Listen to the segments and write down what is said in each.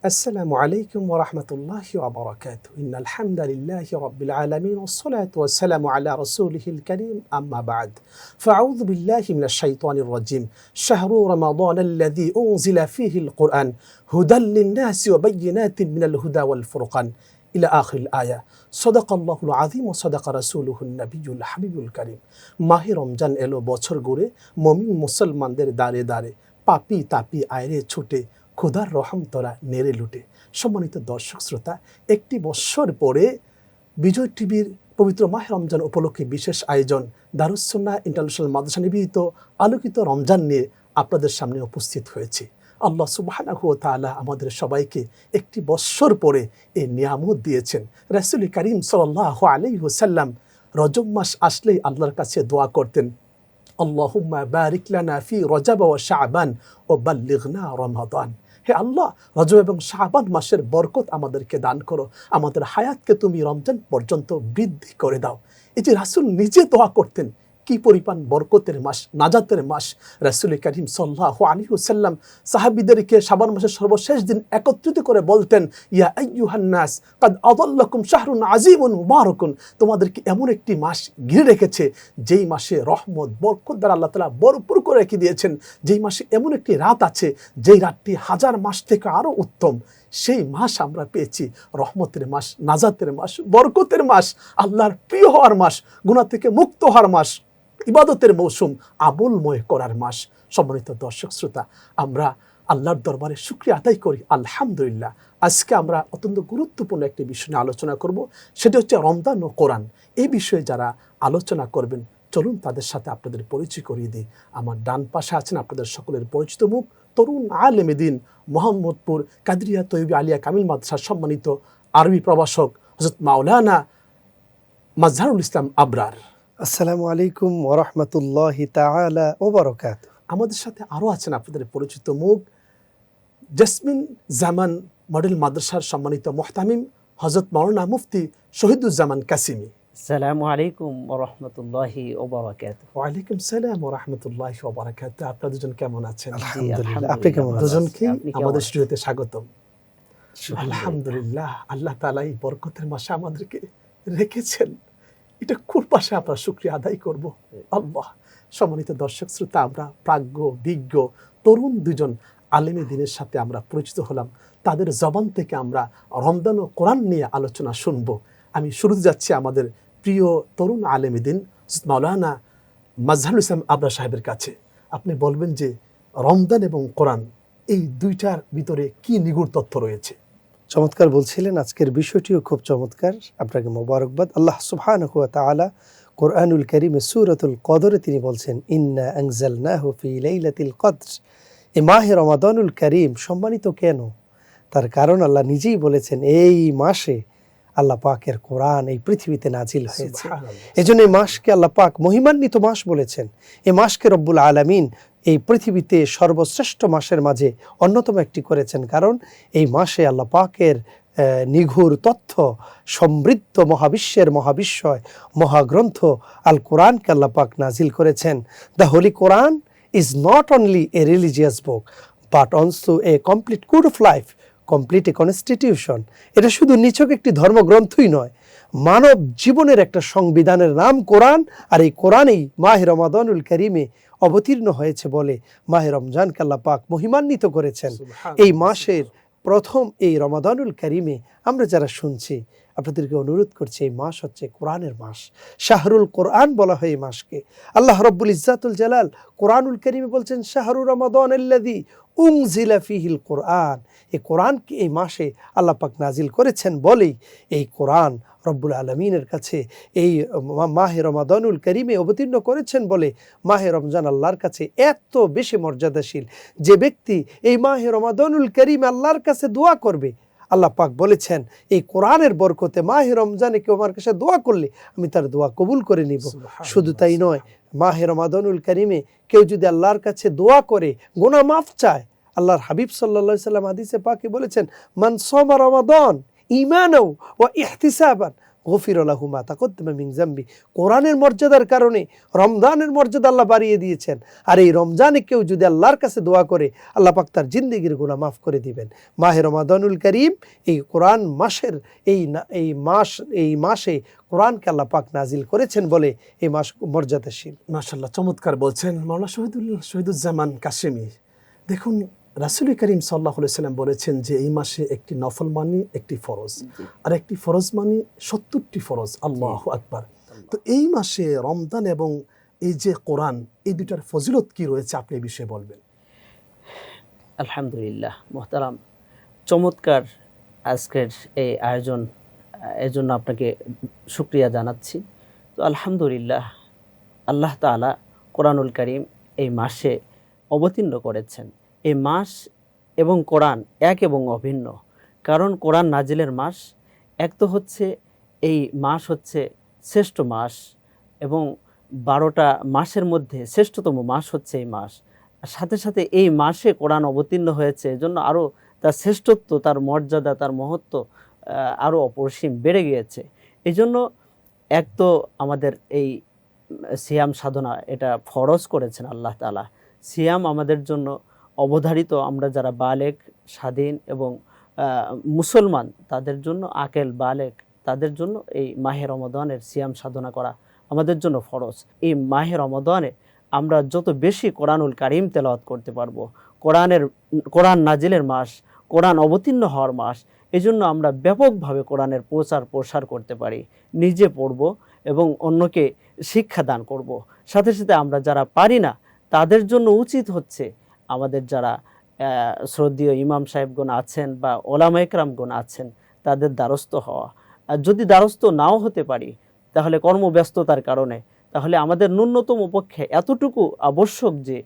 السلام عليكم ورحمة الله وبركاته إن الحمد لله رب العالمين والصلاة والسلام على رسوله الكريم أما بعد فأعوذ بالله من الشيطان الرجيم شهر رمضان الذي أنزل فيه القرآن هدى للناس وبينات من الهدى والفرقان إلى آخر الآية صدق الله العظيم وصدق رسوله النبي الحبيب الكريم মাহে রমজান এলো বছর ঘুরে মুমিন মুসলমানদের দাঁড়ে দাঁড়ে পাপি তাপি আয়রে ছুটে খোদার রহম তোরা নেড়ে লুটে। সম্মানিত দর্শক শ্রোতা, একটি বৎসর পরে বিজয় টিভির পবিত্র মাহে রমজান উপলক্ষে বিশেষ আয়োজন দারুস সুন্নাহ ইন্টারন্যাশনাল মাদ্রাসা নিবেদিত আলোকিত রমজান নিয়ে আপনাদের সামনে উপস্থিত হয়েছে। আল্লাহ সুবহানাহু ওয়া তাআলা আমাদের সবাইকে একটি বৎসর পরে এই নিয়ামত দিয়েছেন। রাসূল করিম সাল্লাল্লাহু আলাইহি ওয়াসাল্লাম রজব মাস আসলেই আল্লাহর কাছে দোয়া করতেন, আল্লাহুম্মা বারিক লানা ফি রজব ওয়া শাবান ওয়া বাল্লিগনা রমাদান। হে আল্লাহ, রজব এবং শাবান মাসের বরকত আমাদেরকে দান করো, আমাদের হায়াতকে তুমি রমজান পর্যন্ত বৃদ্ধি করে দাও। এই যে রাসূল নিজে দোয়া করতেন, কি পরিমাণ বরকতের মাস, নাজাতের মাস। রাসূল করিম সাল্লাল্লাহু আলাইহি ওয়াসাল্লাম সাহাবীদেরকে শাবান মাসের সর্বশেষ দিন একত্রিত করে বলতেন, ইয়া আইয়ুহান নাস কাদ আযাল্লাকুম শাহরুন আযীমুন মুবারাকুন। তোমাদেরকে এমন একটি মাস ঘিরে রেখেছে যেই মাসে রহমত বরকত দ্বারা আল্লাহ তাআলা ভরপুর করে রেখে দিয়েছেন, যেই মাসে এমন একটি রাত আছে যেই রাতটি হাজার মাস থেকে আরও উত্তম। সেই মাস আমরা পেয়েছি, রহমতের মাস, নাজাতের মাস, বরকতের মাস, আল্লাহর প্রিয় হওয়ার মাস, গুনাহ থেকে মুক্ত হওয়ার মাস, ইবাদতের মৌসুম, আমলময় করার মাস। সম্মানিত দর্শক শ্রোতা, আমরা আল্লাহর দরবারে শুকরিয়া আদায় করি আলহামদুলিল্লাহ। আজকে আমরা অত্যন্ত গুরুত্বপূর্ণ একটি বিষয় নিয়ে আলোচনা করব, সেটা হচ্ছে রমজান ও কোরআন। এই বিষয়ে যারা আলোচনা করবেন, চলুন তাদের সাথে আপনাদের পরিচয় করিয়ে দিই। আমার ডান পাশে আছেন আপনাদের সকলের পরিচিত মুখ, তরুণ আলেমে দ্বীন, মোহাম্মদপুর কাদরিয়া তৈয়বী আলিয়া কামিল মাদ্রাসার সম্মানিত আরবি প্রভাষক হযরত মাওলানা মাজহারুল ইসলাম আবরার। আসসালামু আলাইকুম ওয়া রাহমাতুল্লাহি তাআলা ওয়া বারাকাতুহু। আমাদের সাথে আরও আছেন আপনাদের পরিচিত মুখ, জেসমিন জামান মডেল মাদ্রাসার সম্মানিত মুহতামিম হযরত মাওলানা মুফতি শহীদুজ্জামান কাসিমি। আসসালামু আলাইকুম ওয়া রাহমাতুল্লাহি ওয়া বারাকাতুহু। ওয়া আলাইকুম সালাম ওয়া রাহমাতুল্লাহি ওয়া বারাকাতুহু। আপনারা দুজন কেমন আছেন? আলহামদুলিল্লাহ। আপনি কেমন আছেন? দুজনকে আমাদের স্টুডিওতে স্বাগতম। আলহামদুলিল্লাহ, আল্লাহ তাআলা এই বরকতের মাসে আমাদেরকে রেখেছেন, এটা কোন পাশে আমরা শুকরিয়া আদায় করব আল্লাহ। সম্মানিত দর্শক শ্রোতা, আমরা প্রাজ্ঞ বিজ্ঞ তরুণ দুজন আলেমে দ্বীনের সাথে আমরা পরিচিত হলাম, তাদের জবান থেকে আমরা রমজান ও কোরআন নিয়ে আলোচনা শুনব। আমি শুরুতে যাচ্ছি আমাদের প্রিয় তরুণ আলেমে দ্বীন মাওলানা মাজহারুল ইসলাম আবরার সাহেবের কাছে। আপনি বলবেন যে রমজান এবং কোরআন এই দুইটার ভিতরে কি নিগুড় তথ্য রয়েছে? চমৎকার বলছিলেন, আজকের বিষয়টিও খুব চমৎকার। আপনাকে মোবারকবাদ। আল্লাহ সুবহানাহু ওয়া তাআলা কোরআনুল কারীমে সূরাতুল কদরে তিনি বলছেন, ইন্না আনজালনাহু ফি লাইলাতিল কদর। এই মাহে রমাদানুল কারীম সম্মানিত কেন? তার কারণ আল্লাহ নিজেই বলেছেন, এই মাসে আল্লাহ পাকের কোরআন এই পৃথিবীতে নাজিল হয়েছে। এজন্য এই মাসকে আল্লাহ পাক মহিমান্বিত মাস বলেছেন। এই মাসকে রব্বুল আলামিন এই পৃথিবীতে সর্বশ্রেষ্ঠ মাসের মাঝে অন্যতম একটি করেছেন, কারণ এই মাসে আল্লাহ পাকের নিঘুর তথ্য সমৃদ্ধ মহাবিশ্বের মহাবিশ্বয় মহাগ্রন্থ আল কোরআনকে আল্লাহ পাক নাজিল করেছেন। The Holi Quran is not only a religious book but also a complete code of life, complete a constitution. এটা শুধু নিছক একটি ধর্মগ্রন্থই নয়, মানব জীবনের একটা সংবিধানের নাম কোরআন। আর এই কোরআনেই মাহে রমাদানুল কারীমে অবতীর্ণ হয়েছে বলে মাহে রমজানকে আল্লাহ পাক মহিমান্বিত করেছেন। এই মাসের প্রথম এই রমাদানুল কারীমে আমরা যারা শুনছি, আপনাদেরকে অনুরোধ করছি, এই মাস হচ্ছে কোরআনের মাস। শাহরুল কোরআন বলা হয় এই মাসকে। আল্লাহ রব্বুল ইজ্জাতুল জালাল কোরআনুল কারীমে বলছেন, শাহরু রমাদান আল্লাযী উনজিলা ফীহিল কোরআন। এই কোরআনকে এই মাসে আল্লাহ পাক নাজিল করেছেন বলেই এই কোরআন রব্বুল আলমিনের কাছে এই মাহে রমাদানুল কারীমে অবতীর্ণ করেছেন বলে মাহে রমজান আল্লাহর কাছে এত বেশি মর্যাদাশীল। যে ব্যক্তি এই মাহে রমাদানুল কারীমে আল্লাহর কাছে দোয়া করবে, আল্লাহ পাক বলেছেন এই কোরআনের বরকতে মাহে রমজানে কেউ আমার কাছে দোয়া করলে আমি তার দোয়া কবুল করে নিব। শুধু তাই নয়, মাহে রমাদানুল কারীমে কেউ যদি আল্লাহর কাছে দোয়া করে, গুনাহ মাফ চায়, আল্লাহর হাবিব সাল্লাল্লাহু আলাইহি সাল্লাম হাদিসে পাকে বলেছেন, মান সামা রমাদান ঈমানাও ওয়া ইহতিসাবান গফির লাহু মা তাকদ্দামা মিন যামবি। কোরআনের মর্যাদার কারণে রমজানের মর্যাদা আল্লাহ বাড়িয়ে দিয়েছেন। আর এই রমজানে কেউ যদি আল্লাহর কাছে দোয়া করে, আল্লাহ পাক তার জিন্দেগির গুনাহ মাফ করে দিবেন। মাহে রমাদানুল কারীম, এই কোরআন মাসের এই মাসে কোরআনকে আল্লাহ পাক নাজিল করেছেন বলে এই মাস মর্যাদাশীল। মাশাআল্লাহ, চমৎকার বলছেন মাওলানা শহীদুজ্জামান কাশেমি। দেখুন, রাসূল করিম সাল্লাল্লাহু আলাইহি সাল্লাম বলেছেন যে এই মাসে একটি নফল মানি একটি ফরজ, আর একটি ফরজ মানি 70টি ফরজ। আল্লাহু আকবার। তো এই মাসে রমজান এবং এই যে কোরআন, এই দুটার ফজিলত কি রয়েছে, আপনি এই বিষয়ে বলবেন। আলহামদুলিল্লাহ মোহতারাম, চমৎকার আজকের এই আয়োজন, এজন্য আপনাকে শুকরিয়া জানাচ্ছি। তো আলহামদুলিল্লাহ, আল্লাহ তাআলা কোরআনুল কারীম এই মাসে অবতীর্ণ করেছেন। এই মাস এবং কোরআন এক এবং অভিন্ন। কারণ কোরআন নাজিলের মাস এক তো হচ্ছে, এই মাস হচ্ছে শ্রেষ্ঠ মাস এবং 12টা মাসের মধ্যে শ্রেষ্ঠতম মাস হচ্ছে এই মাস। সাথে সাথে এই মাসে কোরআন অবতীর্ণ হয়েছে, এজন্য আরও তার শ্রেষ্ঠত্ব, তার মর্যাদা, তার মহত্ব আরও অপরিসীম বেড়ে গিয়েছে। এই জন্য এক তো আমাদের এই সিয়াম সাধনা, এটা ফরজ করেছেন আল্লাহ তাআলা। সিয়াম আমাদের জন্য অবধারিত, আমরা যারা বালেগ, স্বাধীন এবং মুসলমান, তাদের জন্য আকেল বালেগ, তাদের জন্য এই মাহে রমাদানের সিয়াম সাধনা করা আমাদের জন্য ফরজ। এই মাহে রমাদানে আমরা যত বেশি কোরআনুল কারীম তেলাওয়াত করতে পারবো, কোরআন নাজিলের মাস, কোরআন অবতীর্ণ হওয়ার মাস, এজন্য আমরা ব্যাপকভাবে কোরআনের প্রসার করতে পারি। নিজে পড়ব এবং অন্যকে শিক্ষা দান করব। সাথে সাথে আমরা যারা পারি না, তাদের জন্য উচিত হচ্ছে আমাদের যারা শ্রদ্ধেয় ইমাম সাহেবগণ আছেন বা ওলামা ইকরামগণ আছেন, তাদের দ্বারস্থ হওয়া। আর যদি দ্বারস্থ নাও হতে পারি, তাহলে কর্মব্যস্ততার কারণে, তাহলে আমাদের ন্যূনতম পক্ষে এতটুকু আবশ্যক যে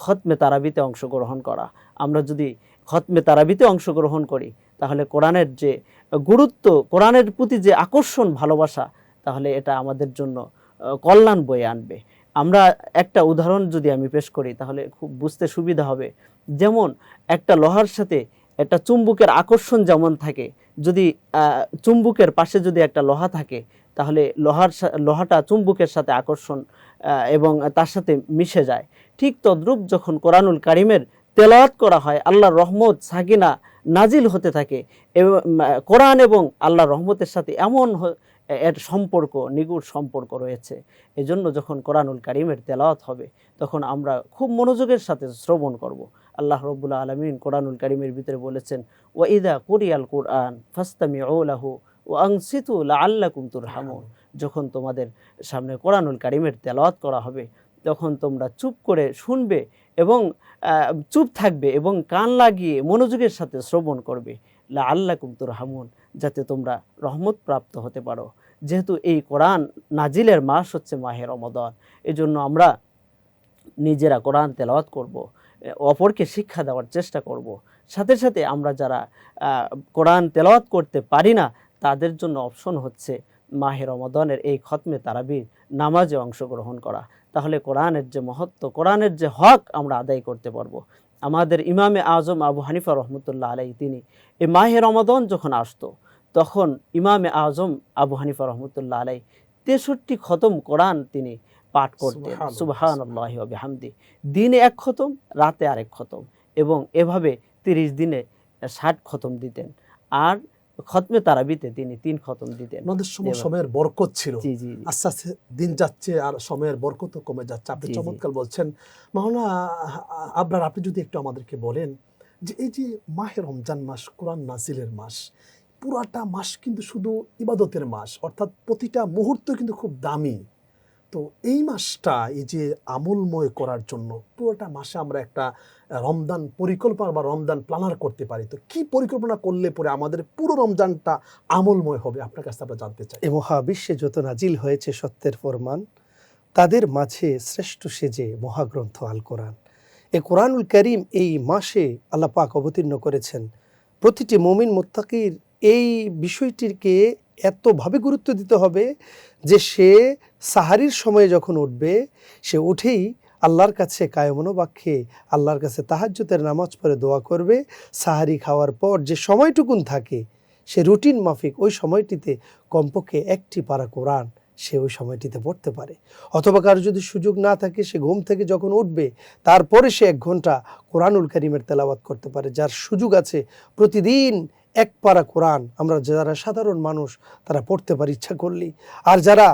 খতমে তারাবিতে অংশগ্রহণ করা। আমরা যদি খতমে তারাবিতে অংশগ্রহণ করি, তাহলে কোরআনের যে গুরুত্ব, কোরআনের প্রতি যে আকর্ষণ, ভালোবাসা, তাহলে এটা আমাদের জন্য কল্যাণ বয়ে আনবে। আমরা একটা উদাহরণ যদি আমি পেশ করি, তাহলে খুব বুঝতে সুবিধা হবে। যেমন একটা লোহার সাথে একটা চুম্বকের আকর্ষণ যেমন থাকে, যদি চুম্বকের পাশে যদি একটা লোহা থাকে, তাহলে লোহাটা চুম্বকের সাথে আকর্ষণ এবং তার সাথে মিশে যায়। ঠিক তদ্রূপ যখন কোরআনুল কারীমের তেলাওয়াত করা হয়, আল্লাহর রহমত সাকিনা নাজিল হতে থাকে। কোরআন এবং আল্লাহর রহমতের সাথে এমন এর সম্পর্ক, নিগুড় সম্পর্ক রয়েছে। এজন্য যখন কোরআনুল কারীমের তেলাওয়াত হবে, তখন আমরা খুব মনোযোগের সাথে শ্রবণ করব। আল্লাহ রাব্বুল আলামিন কোরআনুল কারীমের ভিতরে বলেছেন, ওয়া ইযা কুরিয়াল কুরআন ফাসতামিউ লাহু ওয়া আনসিতু লাআল্লাকুম তুরহামুন। যখন তোমাদের সামনে কোরআনুল কারীমের তেলাওয়াত করা হবে, তখন তোমরা চুপ করে শুনবে এবং চুপ থাকবে এবং কান লাগিয়ে মনোযোগের সাথে শ্রবণ করবে। লাআল্লাকুম তুরহামুন, যাতে তোমরা রহমত প্রাপ্ত হতে পারো। যেহেতু এই কোরআন নাজিলের মাস হচ্ছে মাহে রমাদান, এজন্য আমরা নিজেরা কোরআন তেলাওয়াত করব, অপরকে শিক্ষা দেওয়ার চেষ্টা করব। সাথে সাথে আমরা যারা কোরআন তেলাওয়াত করতে পারি না, তাদের জন্য অপশন হচ্ছে মাহে রমাদানের এই খতমে তারাবির নামাজে অংশগ্রহণ করা। তাহলে কোরআনের যে মহত্ব, কোরআনের যে হক আমরা আদায় করতে পারবো। আমাদের ইমামে আজম আবু হানিফা রহমতুল্লাহ আলাইহি, তিনি এই মাহে রমাদান যখন আসতো, তখন ইমামে আজম আবু হানিফা রহমতুল্লাহ আলাইহি 63 খতম কোরআন তিনি পাঠ করতেন। সুবহানাল্লাহি ওয়া বিহামদি। দিনে 1 খতম, রাতে আরেক খতম, এবং এভাবে 30 দিনে 60 খতম দিতেন। আর খতমে তারাবিতে তিনি 3 খতম দিতেন। আমাদের সময়ের বরকত ছিল। জি জি, আস্তে আস্তে দিন যাচ্ছে আর সময়ের বরকত কমে যাচ্ছে। আপনি চমৎকার বলছেন। মাওলানা আবরার, আপনি যদি একটু আমাদেরকে বলেন যে এই যে মাহে রমজান মাস, কোরআন নাজিলের মাস, পুরাটা মাস কিন্তু শুধু ইবাদতের মাস, অর্থাৎ প্রতিটা মুহূর্ত কিন্তু খুব দামি। তো এই মাসটা এই যে আমলময় করার জন্য পুরোটা মাসে আমরা একটা রমজান পরিকল্পনা বা রমজান প্ল্যানার করতে পারি। তো কি পরিকল্পনা করলে পরে আমাদের পুরো রমজানটা আমলময় হবে, আপনার কাছে আমরা জানতে চাই। এই মহাবিশ্বে যত নাজিল হয়েছে সত্যের ফরমান, তাদের মাঝে শ্রেষ্ঠ সেজে মহাগ্রন্থ আল কোরআন। এই কোরআনুল কারীম এই মাসে আল্লাহ পাক অবতীর্ণ করেছেন। প্রতিটি মুমিন মুত্তাকির এই বিষয়টিকে এতভাবে গুরুত্ব দিতে হবে যে সে সাহারির সময়ে যখন উঠবে, সে উঠেই আল্লাহর কাছে কায়মনোবাক্যে আল্লাহর কাছে তাহাজ্জুদের নামাজ পড়ে দোয়া করবে। সাহারি খাওয়ার পর যে সময়টুকুন থাকে, সে রুটিন মাফিক ওই সময়টিতে কমপক্ষে একটি পারা কোরআন সে ওই সময়টিতে পড়তে পারে। অথবা কারো যদি সুযোগ না থাকে, সে ঘুম থেকে যখন উঠবে তারপরে সে 1 ঘন্টা কোরআনুল কারীমের তেলাওয়াত করতে পারে। যার সুযোগ আছে প্রতিদিন 1 পারা কোরআন, আমরা যারা সাধারণ মানুষ তারা পড়তে পারি ইচ্ছা করলেই। আর যারা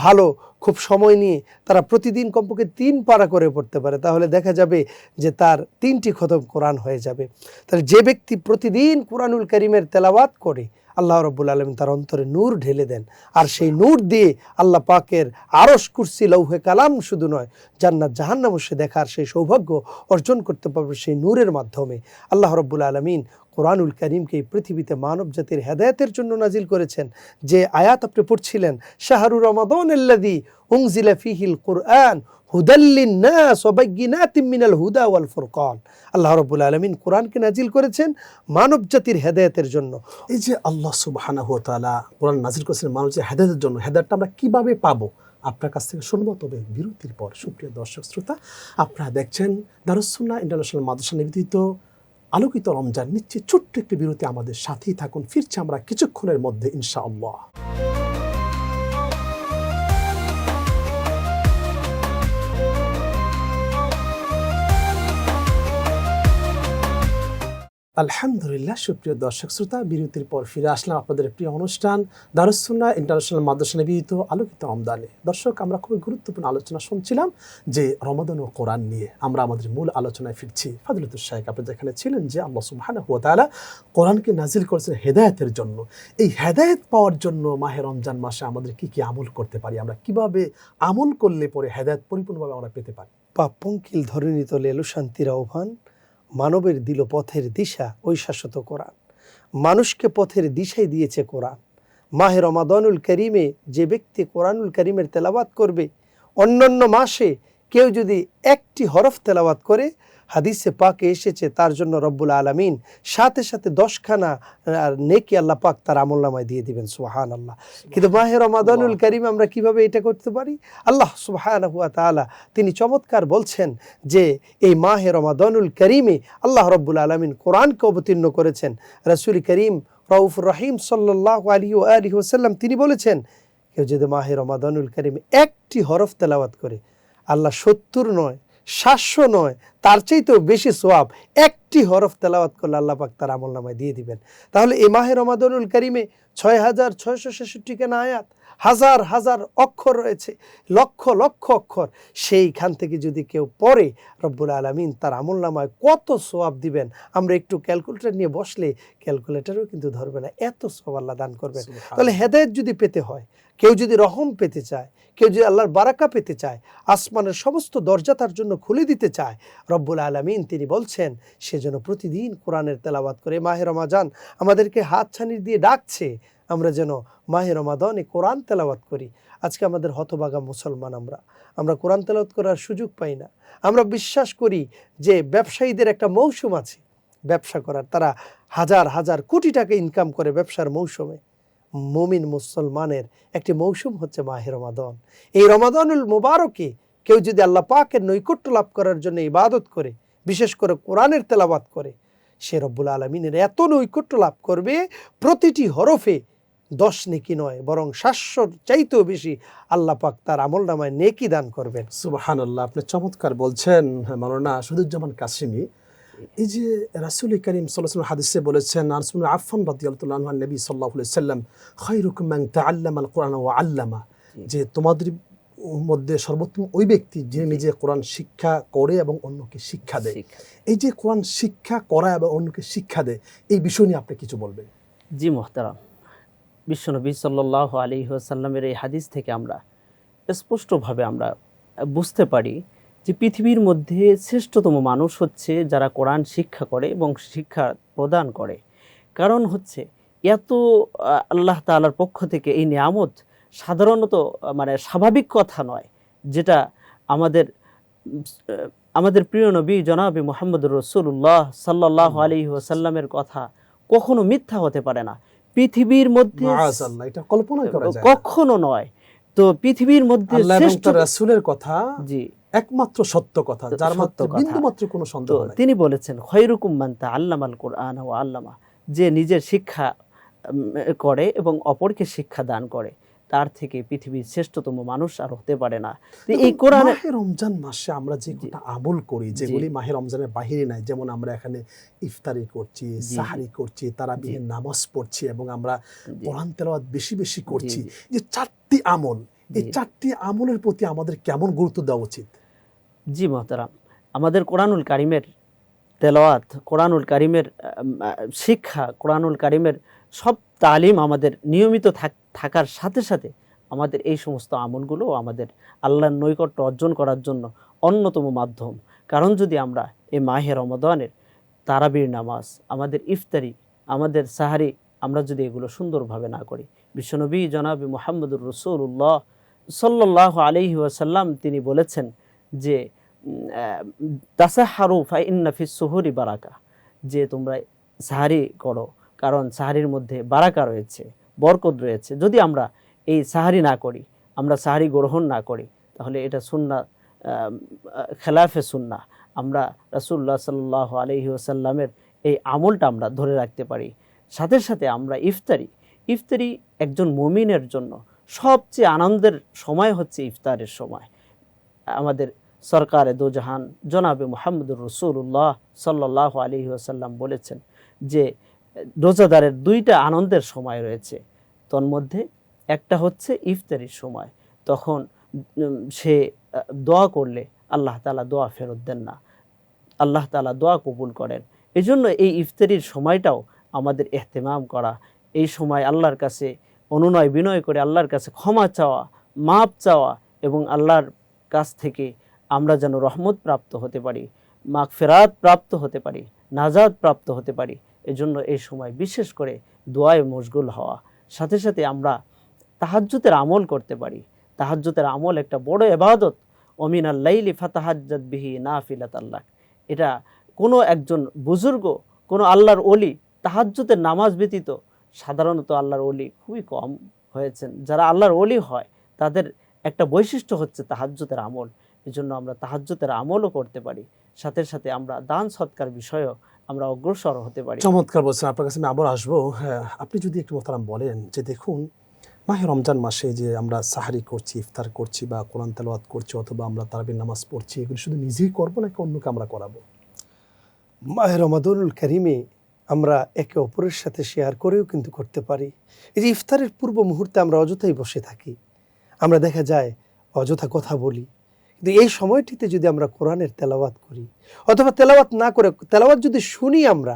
ভালো খুব সময় নিয়ে তারা প্রতিদিন কমপক্ষে 3 পারা করে পড়তে পারে, তাহলে দেখা যাবে যে তার 3টি খতম কোরআন হয়ে যাবে। তাহলে যে ব্যক্তি প্রতিদিন কোরআনুল কারীমের তেলাওয়াত করে আল্লাহ রাব্বুল আলামিন তার অন্তরে নূর ঢেলে দেন, আর সেই নূর দিয়ে আল্লাহ পাকের আরশ, কুরসি, লৌহে কালাম শুধু নয়, জান্নাত জাহান্নামও সে দেখার সেই সৌভাগ্য অর্জন করতে পারবে সেই নূরের মাধ্যমে। আল্লাহ রাব্বুল আলামিন কোরআনুল কারীমকে এই পৃথিবীতে মানব জাতির হেদায়েতের জন্য নাজিল করেছেন। যে আয়াত আপনি পড়ছিলেন, শাহরু রমাদানাল্লাযী উনজিলা ফীহিল কুরআন হুদাল লিন-নাস ওয়া বাইয়িনাতিম মিনাল হুদা ওয়াল ফুরকান। আল্লাহ রাব্বুল আলামিন কোরআনকে নাজিল করেছেন মানব জাতির হেদায়েতের জন্য। এই যে আল্লাহ সুবহানাহু ওয়া তাআলা কোরআন নাজিল করেছেন মানব জাতির হেদায়েতের জন্য, হেদায়েতটা আমরা কিভাবে পাবো আপনার কাছ থেকে শুনবো, তবে বিরতির পর। সুপ্রিয় দর্শক শ্রোতা, আপনারা দেখছেন দারুস সুন্নাহ ইন্টারন্যাশনাল মাদ্রাসা নিবেদিত আলোকিত রমজান। নিচ্ছে ছোট্ট একটি বিরতি, আমাদের সাথেই থাকুন। ফিরছি আমরা কিছুক্ষণের মধ্যে ইনশাআল্লাহ। আলহামদুলিল্লাহ, সুপ্রিয় দর্শক শ্রোতা, বিরতির পর ফিরে আসলাম আপনাদের প্রিয় অনুষ্ঠান দারুস সুন্নাহ ইন্টারন্যাশনাল মাদ্রাসা নিবেদিত আলোকিত রমজানে। দর্শক, আমরা খুবই গুরুত্বপূর্ণ আলোচনা শুনছিলাম যে রমাদান ও কোরআন নিয়ে। আমরা আমাদের মূল আলোচনায় ফিরছি। ফাদিলাতুল শাইখ, আপনি যেখানে ছিলেন যে আল্লাহ সুবহানাহু ওয়া তাআলা কোরআনকে নাজিল করেছেন হেদায়েতের জন্য। এই হেদায়েত পাওয়ার জন্য মাহে রমজান মাসে আমাদের কি কি আমল করতে পারি, আমরা কিভাবে আমল করলে পরে হেদায়েত পরিপূর্ণভাবে আমরা পেতে পারি? পাপ পঙ্কিল ধরণী তলে এলো শান্তির আহ্বান, মানবের দিল পথের দিশা ওই শাশ্বত কোরআন। মানুষকে পথের দিশাই দিয়েছে কোরআন। মাহে রমাদানুল কারীমে যে ব্যক্তি কোরআনুল কারীমের তেলাওয়াত করবে, অন্যান্য মাসে কেউ যদি 1টি হরফ তেলাওয়াত করে, হাদিসে পাকে এসেছে তার জন্য রব্বুল আলামিন সাথে সাথে 10খানা নেকি আল্লাহ পাক তার আমলনামায় দিয়ে দিবেন। সুবহানাল্লাহ। কিন্তু মাহে রমাদানুল কারীম আমরা কিভাবে এটা করতে পারি? আল্লাহ সুবহানাহু ওয়া তাআলা তিনি চমৎকার বলছেন যে এই মাহে রমাদানুল কারীমে আল্লাহ রব্বুল আলামিন কোরআনকে অবতীর্ণ করেছেন। রাসূল করিম রাউফুর রহিম সাল্লাল্লাহু আলাইহি ওয়া আলিহি ওয়াসাল্লাম তিনি বলেছেন, কেউ যদি মাহে রমাদানুল কারীমে 1টি হরফ তেলাওয়াত করে, আল্লাহ 70 নয় 700 নয় তার চাইতেও বেশি সওয়াব 1টি হরফ তেলাওয়াত করলে আল্লাহ পাক তার আমলনামায় দিয়ে দিবেন। তাহলে এই মাহে রমাদানুল কারীমে 6666 খানা আয়াত, হাজার হাজার অক্ষর রয়েছে, লক্ষ লক্ষ অক্ষর। সেইখান থেকে যদি কেউ পড়ে, রব্বুল আলামিন তার আমলনামায় কত সওয়াব দিবেন, আমরা একটু ক্যালকুলেটর নিয়ে বসলে ক্যালকুলেটরও কিন্তু ধরবে না, এত সওয়াব আল্লাহ দান করবেন। তাহলে হেদায়েত যদি পেতে হয়, কেউ যদি রহম পেতে চায়, কেউ যদি আল্লাহর বারাকা পেতে চায়, আসমানের সমস্ত দরজা তার জন্য খুলে দিতে চায়, রব্বুল আলামিন তিনি বলছেন সেজন্য প্রতিদিন কোরআনের তেলাওয়াত করে। মাহে রমাদান আমাদেরকে হাতছানি দিয়ে ডাকছে আমরা যেন মাহে রমাদানে কোরআন তেলাওয়াত করি। আজকে আমাদের হতভাগা মুসলমান, আমরা কোরআন তেলাওয়াত করার সুযোগ পাই না। আমরা বিশ্বাস করি যে ব্যবসায়ীদের একটা মৌসুম আছে ব্যবসা করার, তারা হাজার হাজার কোটি টাকা ইনকাম করে ব্যবসার মৌসুমে। মুমিন মুসলমানের একটি মৌসুম হচ্ছে মাহে রমাদান। এই রমাদানুল মুবারকে কেউ যদি আল্লাহ পাকের নৈকট্য লাভ করার জন্য ইবাদত করে, বিশেষ করে কোরআনের তেলাওয়াত করে, সে রব্বুল আলামিনের এত নৈকট্য লাভ করবে, প্রতিটি হরফে 10 নেকি নয় বরং 700 চাইতেও বেশি আল্লাহ পাক তার আমলনামায় নেকি দান করবেন। সুবহানাল্লাহ, আপনি চমৎকার বলছেন মাওলানা শহীদুজ্জামান কাসেমী। এই যে রাসূল করিম সাল্লাল্লাহু আলাইহি ওয়াসাল্লাম হাদিসে বলেছেন, উসমান আফফান রাদিয়াল্লাহু তাআলা আনহু নবী সাল্লাল্লাহু আলাইহি ওয়াসাল্লাম খায়রুকুম মান তাআল্লামাল কুরআন ওয়া আল্লামা, যে তোমাদের মধ্যে সর্বোত্তম ওই ব্যক্তি যে নিজে কোরআন শিক্ষা করে এবং অন্যকে শিক্ষা দেয়। এই যে কোরআন শিক্ষা করা এবং অন্যকে শিক্ষা দেয়, এই বিষয় নিয়ে আপনি কিছু বলবেন? জি মুহতারাম, বিশ্বনবী সাল্লাল্লাহু আলাইহি ওয়াসাল্লামের এই হাদিস থেকে আমরা স্পষ্টভাবে আমরা বুঝতে পারি যে পৃথিবীর মধ্যে শ্রেষ্ঠতম মানুষ হচ্ছে যারা কোরআন শিক্ষা করে এবং শিক্ষা প্রদান করে। কারণ হচ্ছে এত আল্লাহ তাআলার পক্ষ থেকে এই নিয়ামত সাধারণত স্বাভাবিক কথা নয়, যেটা আমাদের প্রিয় নবী জনাবে মুহাম্মদুর রাসূলুল্লাহ সাল্লাল্লাহু আলাইহি ওয়াসাল্লামের কথা কখনো মিথ্যা হতে পারে না। পৃথিবীর মধ্যে এটা কল্পনা করা যায় কখনো নয়। তো পৃথিবীর মধ্যে আল্লাহ এবং তার রাসূলের কথা জি একমাত্র সত্য কথা, যার মধ্যে বিন্দুমাত্র কোনো সন্দেহ নাই। তিনি বলেছেন খায়রুকুম মান তাআল্লামাল কুরআন ওয়া আল্লামা, যে নিজের শিক্ষা করে এবং অপরকে শিক্ষা দান করে, তার থেকে পৃথিবীর শ্রেষ্ঠতম মানুষ আর হতে পারে না। তো এই কোরআনে মাহে রমজান মাসে আমরা যে কটা আমল করি যেগুলি মাহে রমজানের বাহিরে নাই, যেমন আমরা এখানে ইফতারি করছি, সাহারি করছি, তারাবিহের নামাজ পড়ছি এবং আমরা কোরআন তেলাওয়াত বেশি বেশি করছি, যে চারটি আমল, এই চারটি আমলের প্রতি আমাদের কেমন গুরুত্ব দেওয়া উচিত? জি মহতারাম, আমাদের কোরআনুল কারিমের তেলাওয়াত, কোরআনুল কারিমের শিক্ষা, কোরআনুল কারিমের সব তালিম আমাদের নিয়মিত থাকার সাথে সাথে আমাদের এই সমস্ত আমলগুলো আমাদের আল্লাহর নৈকট্য অর্জন করার জন্য অন্যতম মাধ্যম। কারণ যদি আমরা এই মাহে রমাদানের তারাবির নামাজ, আমাদের ইফতারি, আমাদের সাহারি, আমরা যদি এগুলো সুন্দরভাবে না করি, বিশ্বনবী জনাবে মুহাম্মদুর রাসূলুল্লাহ সাল্লাল্লাহু আলাইহি ওয়াসাল্লাম তিনি বলেছেন যে তাসাহারু ফা ইন্না ফিস সুহুরি বারাকা, যে তোমরা সাহারি করো কারণ সাহারির মধ্যে বারাকা রয়েছে, বরকত রয়েছে। যদি আমরা এই সাহারি না করি, আমরা সাহারি গ্রহণ না করি, তাহলে এটা সুন্নাহ, খেলাফে সুন্নাহ। আমরা রাসূলুল্লাহ সাল্লাল্লাহু আলাইহি ওয়াসাল্লামের এই আমলটা আমরা ধরে রাখতে পারি। সাথে সাথে আমরা ইফতারি একজন মুমিনের জন্য সবচেয়ে আনন্দের সময় হচ্ছে ইফতারের সময়। আমাদের সরকারে দো জাহান জনাবে মুহাম্মদুর রাসূলুল্লাহ সাল্লাল্লাহু আলাইহি ওয়াসাল্লাম বলেছেন যে রোজাদারের দুইটা আনন্দের সময় রয়েছে, তন্মধ্যে একটা হচ্ছে ইফতারির সময়। তখন সে দোয়া করলে আল্লাহ তাআলা দোয়া ফেরত দেন না, আল্লাহ তাআলা দোয়া কবুল করেন। এজন্য এই ইফতারির সময়টাও আমাদের ইহতিমাম করা, এই সময় আল্লাহর কাছে অনুনয় বিনয় করে আল্লাহর কাছে ক্ষমা চাওয়া, মাপ চাওয়া এবং আল্লাহর কাছ থেকে আমরা যেন রহমত প্রাপ্ত হতে পারি, মাগফিরাত প্রাপ্ত হতে পারি, নাজাত প্রাপ্ত হতে পারি। এজন্য এই সময় বিশেষ করে দোয়ায় মশগুল হওয়া। সাথে সাথে আমরা তাহাজ্জুদের আমল করতে পারি। তাহাজ্জুদের আমল একটা বড় ইবাদত। ওমিনাল লাইলি ফাতাহাজ্জাদ বিহি নাফিলাতাল লাক। এটা কোনো একজন বুজুর্গ, কোনো আল্লাহর ওলি তাহাজ্জুদের নামাজ ব্যতীত, সাধারণত আল্লাহর ওলি খুবই কম হয়েছেন, যারা আল্লাহর ওলি হয় তাদের একটা বৈশিষ্ট্য হচ্ছে তাহাজ্জুদের আমল। এজন্য আমরা তাহাজ্জুদের আমলও করতে পারি। সাথে সাথে আমরা দান সৎকার বিষয়েও আমরা অগ্রসর হতে পারি। চমৎকার বলছেন, আপনার কাছে আমি আবার আসবো। হ্যাঁ, আপনি যদি একটু মোহতারাম বলেন যে দেখুন মাহে রমজান মাসে যে আমরা সাহারি করছি, ইফতার করছি বা কোরআন তেলাওয়াত করছি অথবা আমরা তারাবির নামাজ পড়ছি, এগুলো শুধু নিজেই করবো নাকি অন্যকে আমরা করাবো? মাহে রমাদানুল কারিমে আমরা একে অপরের সাথে শেয়ার করেও কিন্তু করতে পারি। এই যে ইফতারের পূর্ব মুহূর্তে আমরা অযথাই বসে থাকি, আমরা দেখা যায় অযথা কথা বলি, কিন্তু এই সময়টিতে যদি আমরা কোরআনের তেলাওয়াত করি অথবা তেলাওয়াত না করে তেলাওয়াত যদি শুনি, আমরা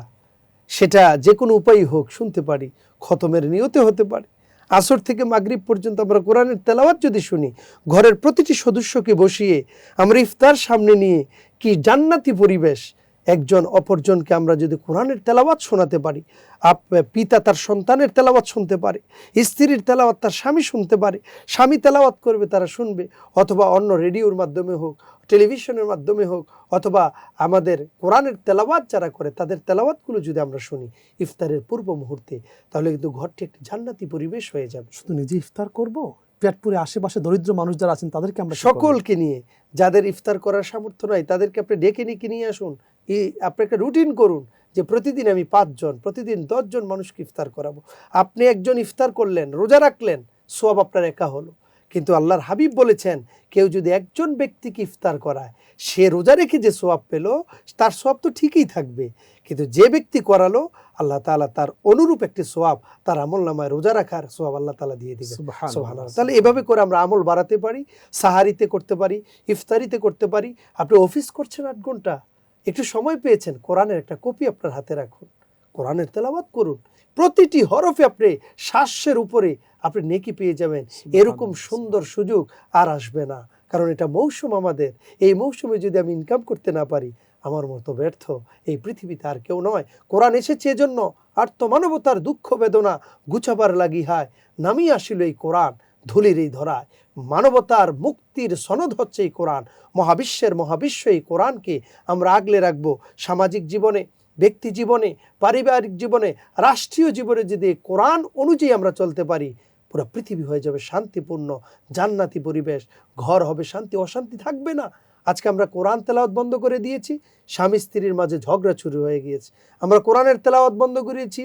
সেটা যে কোনো উপায়ই হোক শুনতে পারি, খতমের নিয়তে হতে পারে। আসর থেকে মাগরিব পর্যন্ত আমরা কোরআনের তেলাওয়াত যদি শুনি, ঘরের প্রতিটি সদস্যকে বসিয়ে আমরা ইফতার সামনে নিয়ে কি জান্নাতি পরিবেশ, একজন অপরজনকে আমরা যদি কোরআনের তেলাওয়াত শোনাতে পারি, পিতা তার সন্তানের তেলাওয়াত শুনতে পারে, স্ত্রীর তেলাওয়াত তার স্বামী শুনতে পারে, স্বামী তেলাওয়াত করবে তারা শুনবে, অথবা অন্য রেডিওর মাধ্যমে হোক, টেলিভিশনের মাধ্যমে হোক, অথবা আমাদের কোরআনের তেলাওয়াত যারা করে তাদের তেলাওয়াতগুলো যদি আমরা শুনি ইফতারের পূর্ব মুহূর্তে, তাহলে কিন্তু ঘরটি একটি জান্নাতি পরিবেশ হয়ে যাবে। শুধু নিজে ইফতার করব, পেট পুরে আশেপাশে দরিদ্র মানুষ যারা আছেন তাদেরকে আমরা সকলকে নিয়ে, যাদের ইফতার করার সামর্থ্য নাই তাদেরকে আপনি ডেকে নিয়ে আসুন। আপনি একটা রুটিন করুন যে প্রতিদিন আমি 5 জন, প্রতিদিন 10 জন মানুষকে ইফতার করাবো। আপনি একজন ইফতার করলেন, রোজা রাখলেন, সওয়াব আপনার একা হলো। কিন্তু আল্লাহর হাবিব বলেছেন কেউ যদি একজন ব্যক্তিকে ইফতার করায়, সে রোজা রেখে যে সওয়াব পেল তার সওয়াব তো ঠিকই থাকবে, কিন্তু যে ব্যক্তি করালো আল্লাহ তাআলা তার অনুরূপ একটি সওয়াব তার আমলনামায় রোজা রাখার সওয়াব আল্লাহ তাআলা দিয়ে দিবেন। সুবহানাল্লাহ। তাহলে এভাবে করে আমরা আমল বাড়াতে পারি। সাহারিতে করতে পারি, ইফতারিতে করতে পারি। আপনি অফিস করছেন 8 ঘন্টা, একটু সময় পেয়েছেন, কোরআনের একটা কপি আপনার হাতে রাখুন, কোরআনের তেলাওয়াত করুন। প্রতিটি হরফে আপনি শ্বাসের উপরে আপনি নেকি পেয়ে যাবেন। এরকম সুন্দর সুযোগ আর আসবে না, কারণ এটা মৌসুম আমাদের। এই মৌসুমে যদি আমি ইনকাম করতে না পারি, আমার মতো ব্যর্থ এই পৃথিবীতে আর কেউ নয়। কোরআন এসেছে এজন্য আর্তমানবতার দুঃখ বেদনা গুছাবার লাগি হায়, নামিয়ে আসিল এই কোরআন ধুলির এই ধরায়। মানবতার মুক্তির সনদ হচ্ছে এই কোরআন। মহাবিশ্ব এই কোরআনকে আমরা আগলে রাখবো। সামাজিক জীবনে, ব্যক্তি জীবনে, পারিবারিক জীবনে, রাষ্ট্রীয় জীবনে যদি কোরআন অনুযায়ী আমরা চলতে পারি, পুরো পৃথিবী হয়ে যাবে শান্তিপূর্ণ জান্নাতি পরিবেশ। ঘর হবে শান্তি, অশান্তি থাকবে না। আজকে আমরা কোরআন তেলাওয়াত বন্ধ করে দিয়েছি, স্বামী স্ত্রীর মাঝে ঝগড়া শুরু হয়ে গিয়েছে। আমরা কোরআনের তেলাওয়াত বন্ধ করেছি,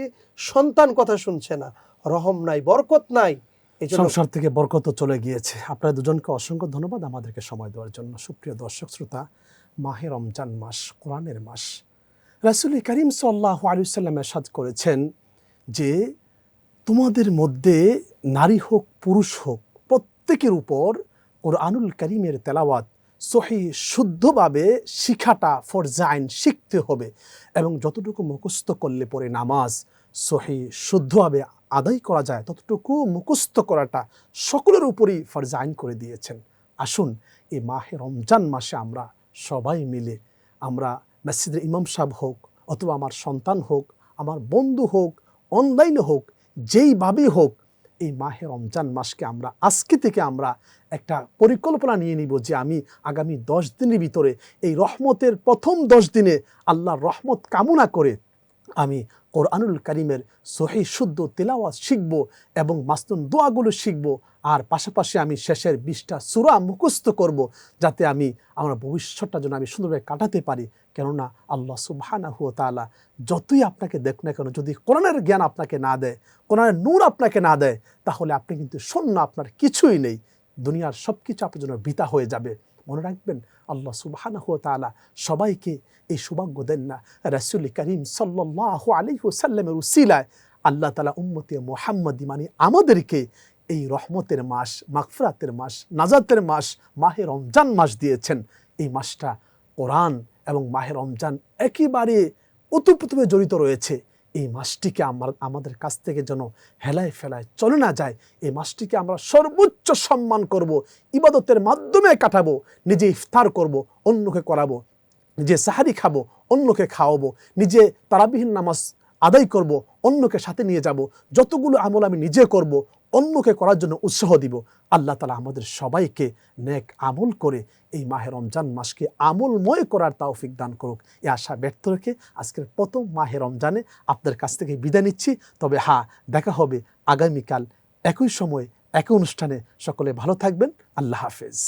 সন্তান কথা শুনছে না, রহম নাই, বরকত নাই, এই জন্য সংসার থেকে বরকত চলে গিয়েছে। আপনারা দুজনকে অসংখ্য ধন্যবাদ আমাদেরকে সময় দেওয়ার জন্য। সুপ্রিয় দর্শক শ্রোতা, মাহে রমজান মাস, কোরআনের মাস। রাসূল করিম সাল্লাল্লাহু আলাইহি ওয়াসাল্লাম ইরশাদ করেছেন যে তোমাদের মধ্যে নারী হোক পুরুষ হোক প্রত্যেকের উপর কোরআনুল কারীমের তেলাওয়াত সহিহ শুদ্ধভাবে শিখাটা ফরজাইন, শিখতে হবে, এবং যতটুকু মুখস্থ করলে পরে নামাজ সহিহ শুদ্ধভাবে আদায় করা যায় ততটুকু মুখস্থ করাটা সকলের উপরই ফরজাইন করে দিয়েছেন। আসুন এই মাহে রমজান মাসে আমরা সবাই মিলে, আমরা মসজিদের ইমাম সাহেব হোক অথবা আমার সন্তান হোক, আমার বন্ধু হোক, অনলাইনে হোক, যেইভাবেই হোক, এই মাহে রমজান মাসকে আমরা আজকে থেকে আমরা একটা পরিকল্পনা নিয়ে নিব যে আমি আগামী 10 দিনের ভিতরে এই রহমতের প্রথম 10 দিনে আল্লাহর রহমত কামনা করে আমি কোরআনুল কারীমের সহিহ শুদ্ধ তেলাওয়াত শিখব এবং মাসনুন দোয়াগুলো শিখব, আর পাশাপাশি আমি শেষের 20টা সূরা মুখস্থ করব, যাতে আমি আমার ভবিষ্যৎটা যেন আমি সুন্দরভাবে কাটাতে পারি। কেননা আল্লাহ সুবহানাহু ওয়া তাআলা যতই আপনাকে দেখ না কেন, যদি কোরআনের জ্ঞান আপনাকে না দেয়, কোরআনের নূর আপনাকে না দেয়, তাহলে আপনি কিন্তু শূন্য, আপনার কিছুই নেই। দুনিয়ার সব কিছু আপনার জন্য বৃথা হয়ে যাবে। মনে রাখবেন, আল্লাহ সুবহানাহু ওয়া তাআলা সবাইকে এই সৌভাগ্য দেন না। রাসূল করিম সাল্লাল্লাহু আলাইহি ওয়াসাল্লামের উসিলায় আল্লাহ তাআলা উম্মতে মুহাম্মাদি মানে আমাদেরকে এই রহমতের মাস, মাগফিরাতের মাস, নাজাতের মাস, মাহে রমজান মাস দিয়েছেন। এই মাসটা কোরআন এবং মাহে রমজান একেবারে ওতপ্রোতভাবে জড়িত রয়েছে। এই মাসটিকে আমাদের কাছ থেকে যেন হেলায় ফেলায় চলে না যায়। এই মাসটিকে আমরা সর্বোচ্চ সম্মান করব, ইবাদতের মাধ্যমে কাটাবো, নিজে ইফতার করব, অন্যকে করাবো, নিজে সাহারি খাবো, অন্যকে খাওয়াবো, নিজে তারাবিহীন নামাজ আদায় করব, অন্যকে সাথে নিয়ে যাব, যতগুলো আমল আমি নিজে করব, অন্যকে করার জন্য উৎসাহ দিব। আল্লাহ তাআলা আমাদের সবাইকে নেক আমল করে এই মাহে রমজান মাসকে আমলময় করার তৌফিক দান করুক, এই আশা ব্যক্ত রেখে আজকের প্রথম মাহে রমজানে আপনাদের কাছ থেকে বিদায় নিচ্ছি। তবে হ্যাঁ, দেখা হবে আগামীকাল একই সময় একই অনুষ্ঠানে। সকলে ভালো থাকবেন। আল্লাহ হাফেজ।